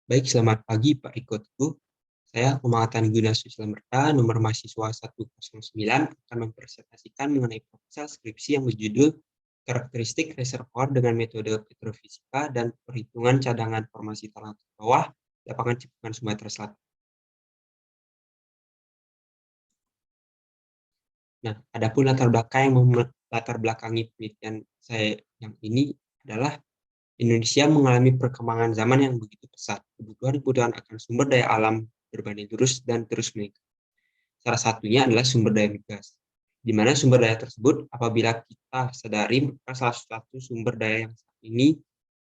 Baik, selamat pagi Pak Ikutku. Saya Pemanfaatan Guna Sosial Merta, nomor mahasiswa 109, akan mempresentasikan mengenai proposal skripsi yang berjudul Karakteristik Reservoir dengan Metode Petrofisika dan Perhitungan Cadangan Formasi Tanah Bawah Lapangan Cipukan Sumatera Selatan. Nah, adapun latar belakangi penelitian saya yang ini adalah Indonesia mengalami perkembangan zaman yang begitu pesat. Kebutuhan akan sumber daya alam berbanding lurus dan terus meningkat. Salah satunya adalah sumber daya migas, di mana sumber daya tersebut apabila kita sadari maka salah satu sumber daya yang saat ini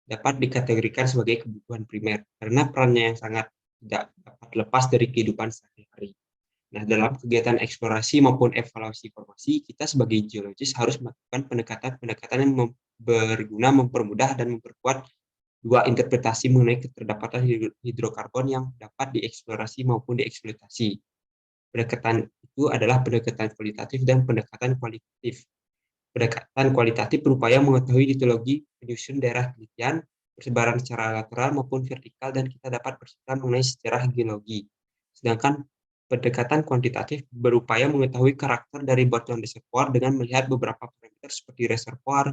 dapat dikategorikan sebagai kebutuhan primer karena perannya yang sangat tidak dapat lepas dari kehidupan sehari-hari. Nah, dalam kegiatan eksplorasi maupun evaluasi informasi, kita sebagai geologis harus melakukan pendekatan-pendekatan yang berguna mempermudah dan memperkuat dua interpretasi mengenai keterdapatan hidrokarbon yang dapat dieksplorasi maupun dieksploitasi. Pendekatan itu adalah pendekatan kualitatif dan pendekatan kualitatif. Pendekatan kualitatif berupaya mengetahui litologi penyusun daerah penelitian, persebaran secara lateral maupun vertikal, dan kita dapat bercerita mengenai sejarah geologi. Sedangkan pendekatan kuantitatif berupaya mengetahui karakter dari batuan reservoir dengan melihat beberapa parameter seperti reservoir,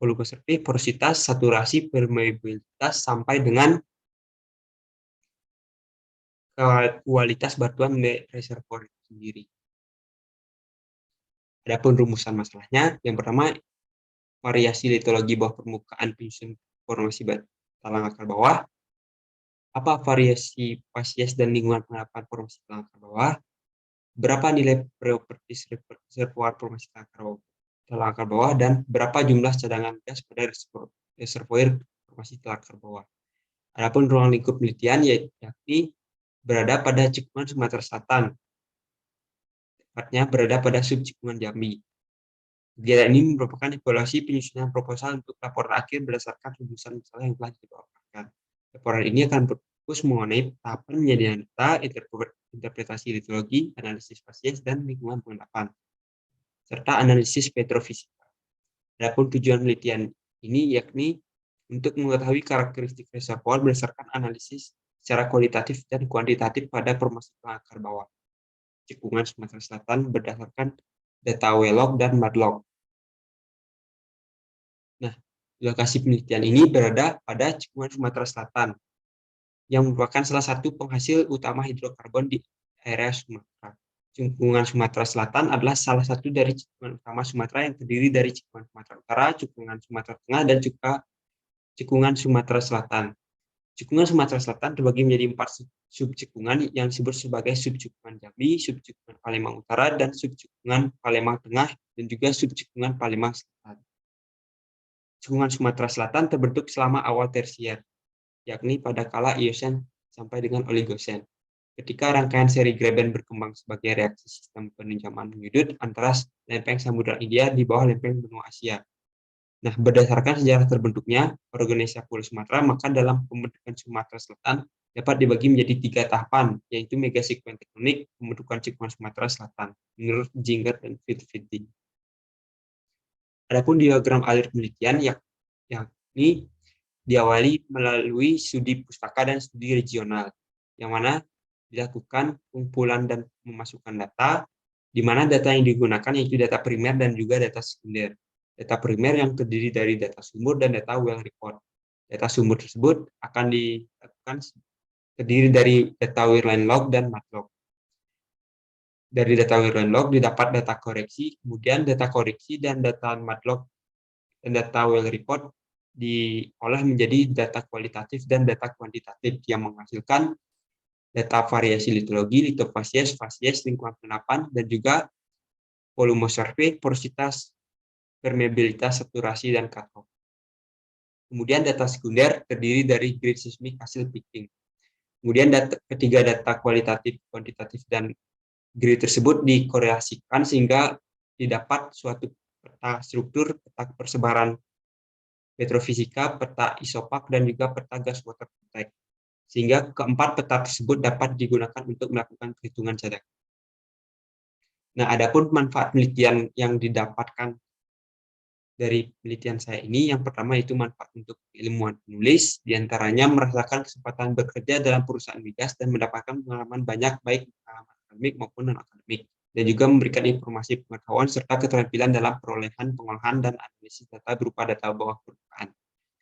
volume survei, porositas, saturasi, permeabilitas, sampai dengan kualitas batuan reservoir itu sendiri. Adapun rumusan masalahnya, yang pertama, variasi litologi bawah permukaan penyusun formasi talang akar bawah, apa variasi spasies dan lingkungan penerapan formasi talang akar bawah, berapa nilai properties reservoir formasi talang akar bawah, dan berapa jumlah cadangan gas pada reservoir formasi talang akar bawah. Adapun ruang lingkup penelitian yakni berada pada cekungan Sumatera Selatan, tepatnya berada pada subcekungan Jambi. Kegiatan ini merupakan evaluasi penyusunan proposal untuk laporan akhir berdasarkan rumusan masalah yang telah dibawakan. Laporan ini akan berfokus mengenai tahapan penyediaan data, interpretasi litologi, analisis spasies, dan lingkungan pengendapan, serta analisis petrofisika. Adapun tujuan penelitian ini yakni untuk mengetahui karakteristik reservoir berdasarkan analisis secara kualitatif dan kuantitatif pada formasi akar bawah cekungan Sumatera Selatan berdasarkan data WLOG dan MADLOG. Nah, lokasi penelitian ini berada pada cekungan Sumatera Selatan, yang merupakan salah satu penghasil utama hidrokarbon di area Sumatera. Cekungan Sumatera Selatan adalah salah satu dari cekungan utama Sumatera yang terdiri dari cekungan Sumatera Utara, cekungan Sumatera Tengah, dan juga cekungan Sumatera Selatan. Cekungan Sumatera Selatan terbagi menjadi 4 subcekungan yang disebut sebagai subcekungan Jambi, subcekungan Palembang Utara, dan subcekungan Palembang Tengah, dan juga subcekungan Palembang Selatan. Cekungan Sumatera Selatan terbentuk selama awal tersier, yakni pada kala Eosen sampai dengan Oligosen, ketika rangkaian seri Graben berkembang sebagai reaksi sistem penenjaman menyudut antara lempeng Samudra Hindia di bawah lempeng benua Asia. Nah, berdasarkan sejarah terbentuknya organisasi Pulau Sumatera, maka dalam pembentukan Sumatera Selatan dapat dibagi menjadi 3 tahapan, yaitu megasequence tektonik, pembentukan cekungan Sumatera Selatan, menurut Zinger dan Fitzgerald. Adapun diagram alir penelitian yakni diawali melalui studi pustaka dan studi regional, yang mana dilakukan pengumpulan dan memasukkan data, di mana data yang digunakan yaitu data primer dan juga data sekunder. Data primer yang terdiri dari data sumber dan data well report. Data sumber tersebut akan dilakukan terdiri dari data wireline log dan matlog. Dari data wireline log didapat data koreksi, kemudian data koreksi dan data matlog dan data well report diolah menjadi data kualitatif dan data kuantitatif yang menghasilkan data variasi litologi, litofasies, fasies, lingkungan penerapan, dan juga volume survei, porositas, permeabilitas, saturasi, dan cutoff. Kemudian data sekunder terdiri dari grid seismik hasil picking. Kemudian ketiga data kualitatif, kuantitatif, dan grid tersebut dikorelasikan sehingga didapat suatu peta struktur, peta persebaran petrofisika, peta isopak, dan juga peta gas water contact. Sehingga keempat peta tersebut dapat digunakan untuk melakukan perhitungan cadangan. Nah, adapun manfaat penelitian yang didapatkan Dari penelitian saya ini, yang pertama itu manfaat untuk ilmuwan penulis, diantaranya merasakan kesempatan bekerja dalam perusahaan migas dan mendapatkan pengalaman banyak, baik pengalaman akademik maupun non-akademik, dan juga memberikan informasi pengetahuan serta keterampilan dalam perolehan, pengolahan, dan analisis data berupa data bawah permukaan.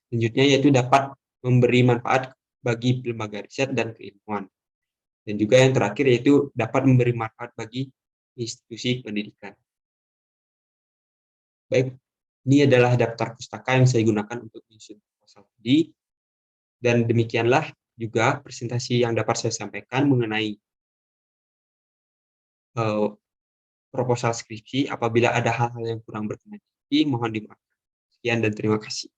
Selanjutnya yaitu dapat memberi manfaat bagi lembaga riset dan keilmuan. Dan juga yang terakhir yaitu dapat memberi manfaat bagi institusi pendidikan. Baik, ini adalah daftar pustaka yang saya gunakan untuk menyusun proposal tadi, dan demikianlah juga presentasi yang dapat saya sampaikan mengenai proposal skripsi. Apabila ada hal-hal yang kurang berkenan, mohon dimaafkan. Sekian dan terima kasih.